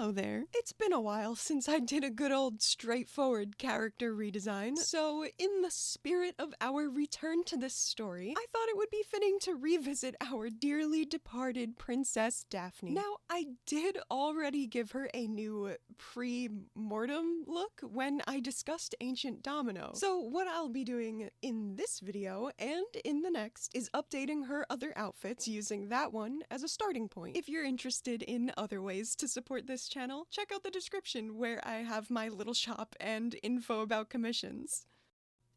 Hello there. It's been a while since I did a good old straightforward character redesign, so in the spirit of our return to this story, I thought it would be fitting to revisit our dearly departed Princess Daphne. Now, I did already give her a new pre-mortem look when I discussed Ancient Domino, so what I'll be doing in this video and in the next is updating her other outfits using that one as a starting point. If you're interested in other ways to support this channel, check out the description where I have my little shop and info about commissions.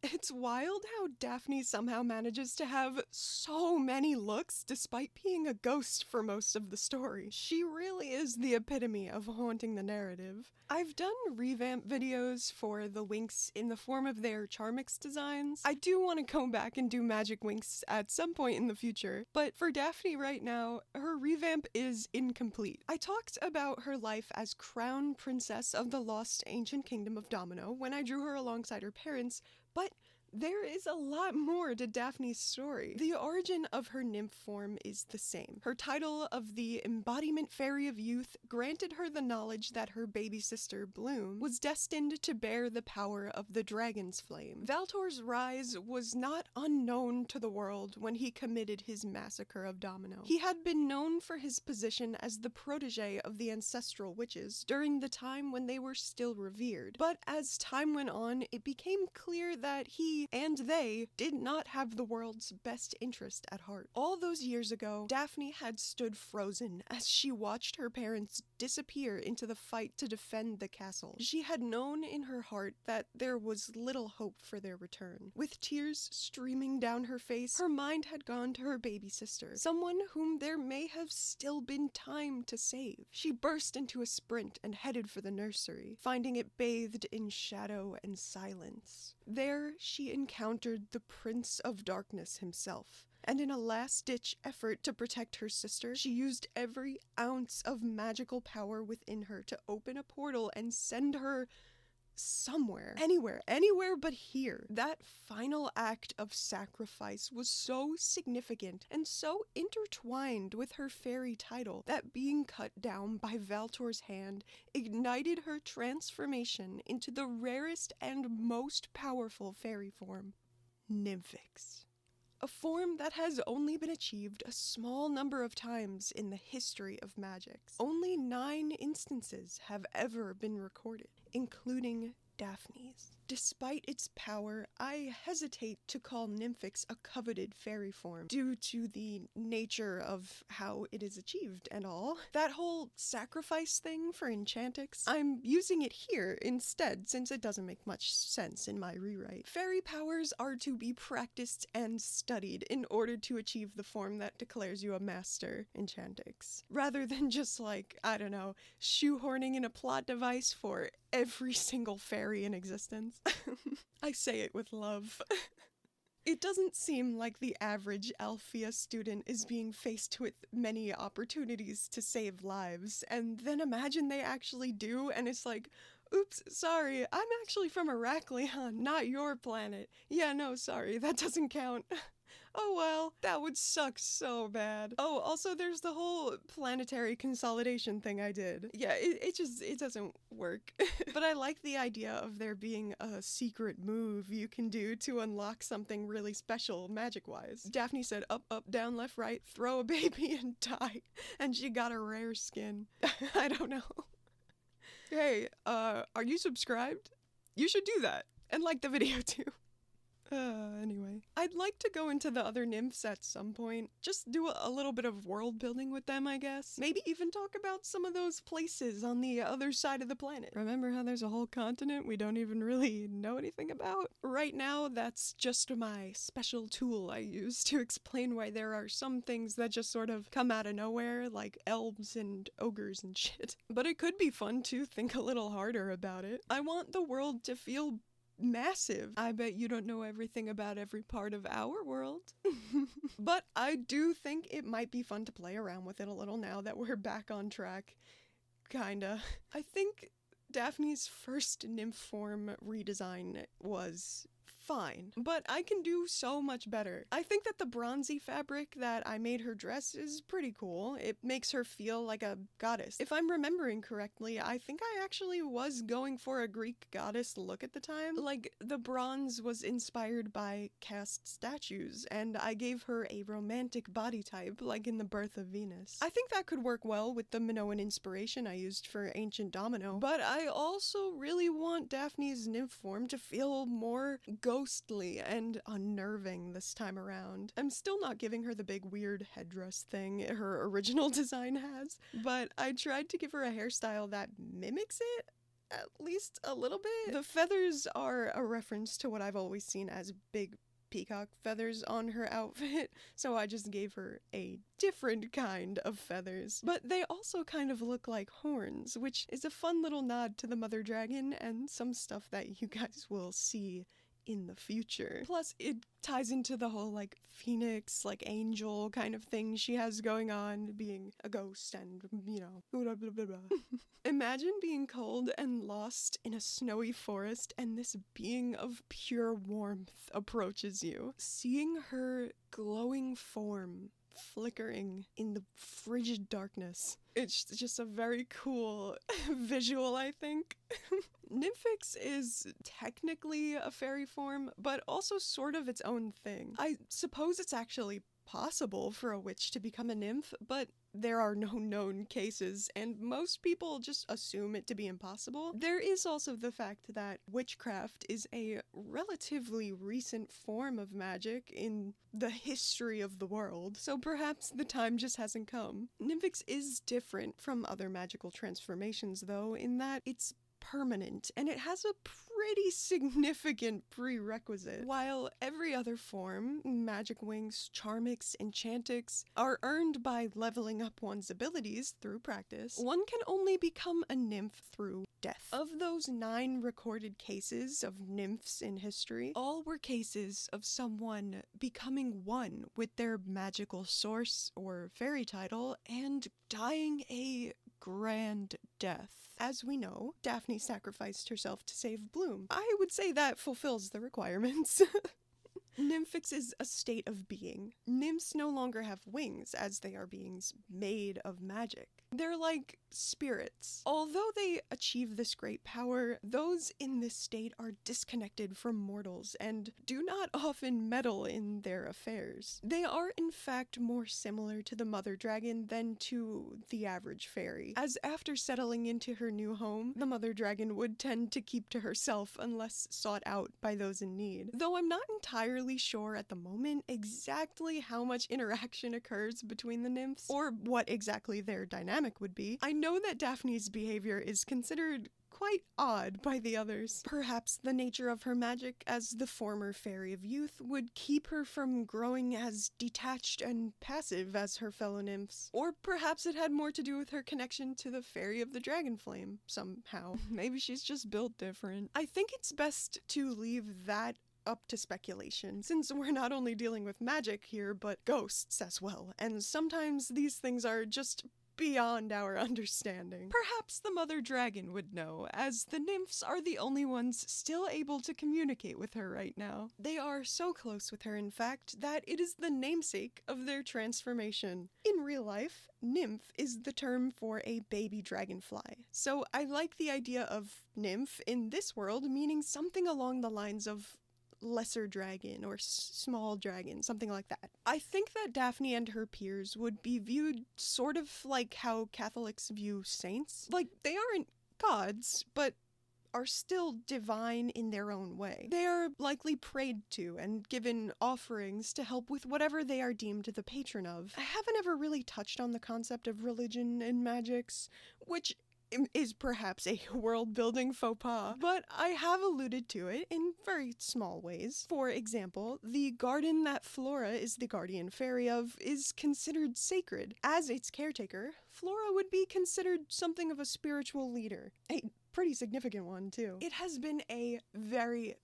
It's wild how Daphne somehow manages to have so many looks despite being a ghost for most of the story. She really is the epitome of haunting the narrative. I've done revamp videos for the Winx in the form of their Charmix designs. I do want to go back and do Magic Winx at some point in the future, but for Daphne right now, her revamp is incomplete. I talked about her life as crown princess of the lost ancient kingdom of Domino when I drew her alongside her parents, but there is a lot more to Daphne's story. The origin of her nymph form is the same. Her title of the embodiment fairy of youth granted her the knowledge that her baby sister, Bloom, was destined to bear the power of the dragon's flame. Valtor's rise was not unknown to the world when he committed his massacre of Domino. He had been known for his position as the protege of the ancestral witches during the time when they were still revered, but as time went on, it became clear that he and they did not have the world's best interest at heart. All those years ago, Daphne had stood frozen as she watched her parents disappear into the fight to defend the castle. She had known in her heart that there was little hope for their return. With tears streaming down her face, her mind had gone to her baby sister, someone whom there may have still been time to save. She burst into a sprint and headed for the nursery, finding it bathed in shadow and silence. There, she encountered the Prince of Darkness himself, and in a last-ditch effort to protect her sister, she used every ounce of magical power within her to open a portal and send her somewhere. Anywhere but here. That final act of sacrifice was so significant and so intertwined with her fairy title that being cut down by Valtor's hand ignited her transformation into the rarest and most powerful fairy form, Nymphix. A form that has only been achieved a small number of times in the history of magics. Only 9 instances have ever been recorded, including Daphne's. Despite its power, I hesitate to call Nymphix a coveted fairy form, due to the nature of how it is achieved and all. That whole sacrifice thing for Enchantix, I'm using it here instead since it doesn't make much sense in my rewrite. Fairy powers are to be practiced and studied in order to achieve the form that declares you a master Enchantix, rather than just like, I don't know, shoehorning in a plot device for every single fairy in existence. I say it with love. It doesn't seem like the average Althea student is being faced with many opportunities to save lives, and then imagine they actually do, and it's like, oops, sorry, I'm actually from Heraklion, not your planet. Yeah, no, sorry, that doesn't count. Oh well, that would suck so bad. Oh, also there's the whole planetary consolidation thing I did. Yeah, it doesn't work. But I like the idea of there being a secret move you can do to unlock something really special magic-wise. Daphne said up, up, down, left, right, throw a baby and die. And she got a rare skin. I don't know. Hey, are you subscribed? You should do that. And like the video too. Anyway. I'd like to go into the other nymphs at some point. Just do a little bit of world building with them, I guess. Maybe even talk about some of those places on the other side of the planet. Remember how there's a whole continent we don't even really know anything about? Right now, that's just my special tool I use to explain why there are some things that just sort of come out of nowhere, like elves and ogres and shit. But it could be fun to think a little harder about it. I want the world to feel massive. I bet you don't know everything about every part of our world. But I do think it might be fun to play around with it a little now that we're back on track. Kinda. I think Daphne's first nymph form redesign was fine, but I can do so much better. I think that the bronzy fabric that I made her dress is pretty cool. It makes her feel like a goddess. If I'm remembering correctly, I think I actually was going for a Greek goddess look at the time. Like, the bronze was inspired by cast statues, and I gave her a romantic body type, like in the Birth of Venus. I think that could work well with the Minoan inspiration I used for Ancient Domino, but I also really want Daphne's nymph form to feel more ghostly and unnerving this time around. I'm still not giving her the big weird headdress thing her original design has, but I tried to give her a hairstyle that mimics it, at least a little bit. The feathers are a reference to what I've always seen as big peacock feathers on her outfit, so I just gave her a different kind of feathers. But they also kind of look like horns, which is a fun little nod to the mother dragon and some stuff that you guys will see in the future. Plus, it ties into the whole, like, phoenix, like, angel kind of thing she has going on, being a ghost and, you know, blah, blah, blah, blah. Imagine being cold and lost in a snowy forest and this being of pure warmth approaches you. Seeing her glowing form flickering in the frigid darkness. It's just a very cool visual, I think. Nymphix is technically a fairy form, but also sort of its own thing. I suppose it's actually possible for a witch to become a nymph, but there are no known cases, and most people just assume it to be impossible. There is also the fact that witchcraft is a relatively recent form of magic in the history of the world, so perhaps the time just hasn't come. Nymphix is different from other magical transformations, though, in that it's permanent, and it has a pretty significant prerequisite. While every other form, magic wings, charmix, enchantix, are earned by leveling up one's abilities through practice, one can only become a nymph through death. Of those 9 recorded cases of nymphs in history, all were cases of someone becoming one with their magical source or fairy title and dying a grand death. As we know, Daphne sacrificed herself to save Bloom. I would say that fulfills the requirements. Nymphix is a state of being. Nymphs no longer have wings, as they are beings made of magic. They're like spirits. Although they achieve this great power, those in this state are disconnected from mortals and do not often meddle in their affairs. They are in fact more similar to the mother dragon than to the average fairy, as after settling into her new home, the mother dragon would tend to keep to herself unless sought out by those in need. Though I'm not entirely sure at the moment exactly how much interaction occurs between the nymphs, or what exactly their dynamic would be, I know that Daphne's behavior is considered quite odd by the others. Perhaps the nature of her magic as the former fairy of youth would keep her from growing as detached and passive as her fellow nymphs. Or perhaps it had more to do with her connection to the fairy of the dragon flame, somehow. Maybe she's just built different. I think it's best to leave that up to speculation, since we're not only dealing with magic here, but ghosts as well, and sometimes these things are just beyond our understanding. Perhaps the mother dragon would know, as the nymphs are the only ones still able to communicate with her right now. They are so close with her, in fact, that it is the namesake of their transformation. In real life, nymph is the term for a baby dragonfly, so I like the idea of nymph in this world meaning something along the lines of lesser dragon or small dragon, something like that. I think that Daphne and her peers would be viewed sort of like how Catholics view saints. Like, they aren't gods, but are still divine in their own way. They are likely prayed to and given offerings to help with whatever they are deemed the patron of. I haven't ever really touched on the concept of religion in magics, which is perhaps a world-building faux pas, but I have alluded to it in very small ways. For example, the garden that Flora is the guardian fairy of is considered sacred. As its caretaker, Flora would be considered something of a spiritual leader. A pretty significant one, too. It has been a very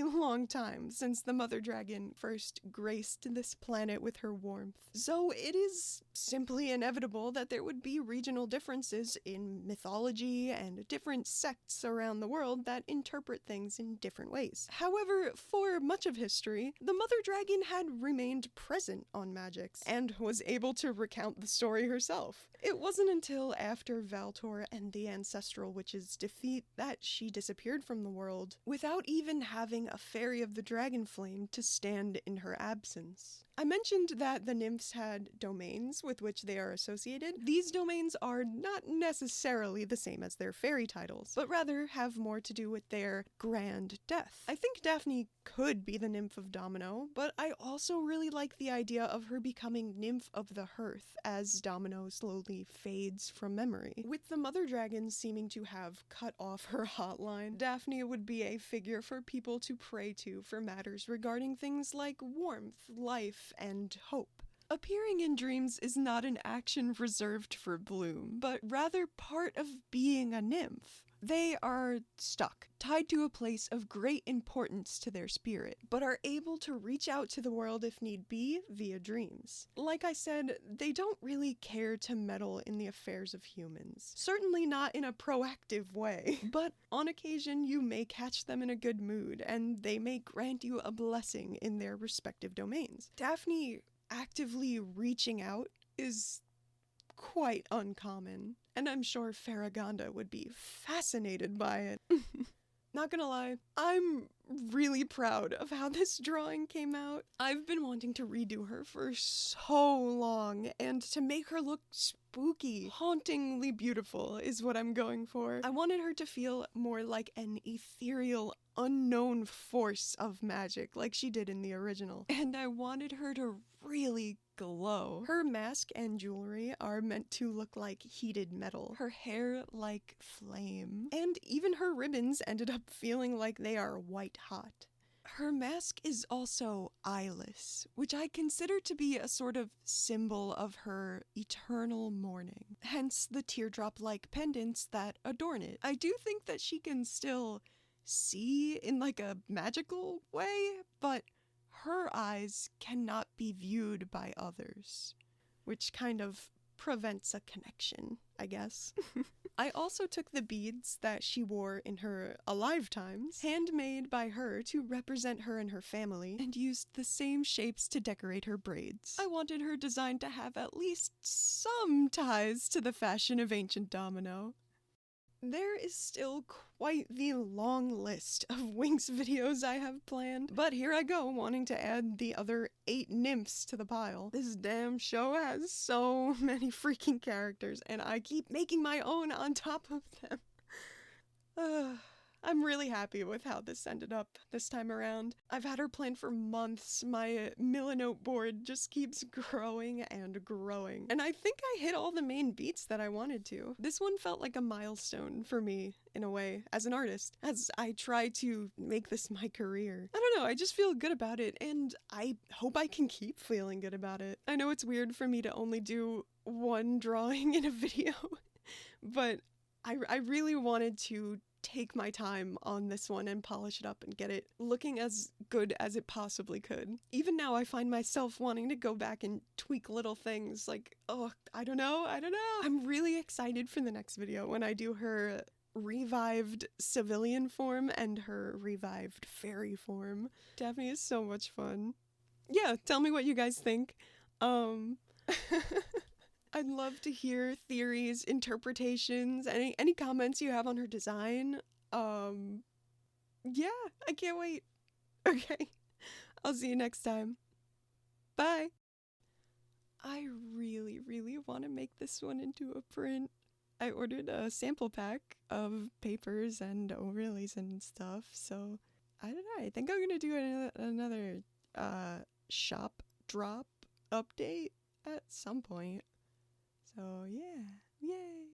long time since the mother dragon first graced this planet with her warmth. So it is simply inevitable that there would be regional differences in mythology and different sects around the world that interpret things in different ways. However, for much of history, the Mother Dragon had remained present on Magix and was able to recount the story herself. It wasn't until after Valtor and the Ancestral Witch's defeat that she disappeared from the world, without even having a Fairy of the Dragon Flame to stand in her absence. I mentioned that the nymphs had domains with which they are associated. These domains are not necessarily the same as their fairy titles, but rather have more to do with their grand death. I think Daphne could be the Nymph of Domino, but I also really like the idea of her becoming Nymph of the Hearth as Domino slowly fades from memory. With the Mother Dragon seeming to have cut off her hotline, Daphne would be a figure for people to pray to for matters regarding things like warmth, life, and hope. Appearing in dreams is not an action reserved for Bloom, but rather part of being a nymph. They are stuck, tied to a place of great importance to their spirit, but are able to reach out to the world if need be via dreams. Like I said, they don't really care to meddle in the affairs of humans. Certainly not in a proactive way, but on occasion you may catch them in a good mood, and they may grant you a blessing in their respective domains. Daphne actively reaching out is quite uncommon, and I'm sure Farragonda would be fascinated by it. Not gonna lie, I'm really proud of how this drawing came out. I've been wanting to redo her for so long, and to make her look spooky, hauntingly beautiful is what I'm going for. I wanted her to feel more like an ethereal, unknown force of magic, like she did in the original. And I wanted her to really glow. Her mask and jewelry are meant to look like heated metal, her hair like flame, and even her ribbons ended up feeling like they are white hot. Her mask is also eyeless, which I consider to be a sort of symbol of her eternal mourning, hence the teardrop-like pendants that adorn it. I do think that she can still see in like a magical way, but her eyes cannot be viewed by others, which kind of prevents a connection, I guess. I also took the beads that she wore in her alive times, handmade by her to represent her and her family, and used the same shapes to decorate her braids. I wanted her design to have at least some ties to the fashion of ancient Domino. There is still quite the long list of Winx videos I have planned, but here I go wanting to add the other 8 nymphs to the pile. This damn show has so many freaking characters, and I keep making my own on top of them. I'm really happy with how this ended up this time around. I've had her planned for months. My Millinote board just keeps growing and growing. And I think I hit all the main beats that I wanted to. This one felt like a milestone for me, in a way, as an artist, as I try to make this my career. I don't know, I just feel good about it, and I hope I can keep feeling good about it. I know it's weird for me to only do one drawing in a video, but I really wanted to take my time on this one and polish it up and get it looking as good as it possibly could. Even now I find myself wanting to go back and tweak little things like, oh, I don't know. I'm really excited for the next video when I do her revived civilian form and her revived fairy form. Daphne is so much fun. Yeah, tell me what you guys think. I'd love to hear theories, interpretations, any comments you have on her design. Yeah, I can't wait. Okay, I'll see you next time. Bye. I really, really want to make this one into a print. I ordered a sample pack of papers and overlays and stuff, so I don't know. I think I'm gonna do another shop drop update at some point. So yeah, yay!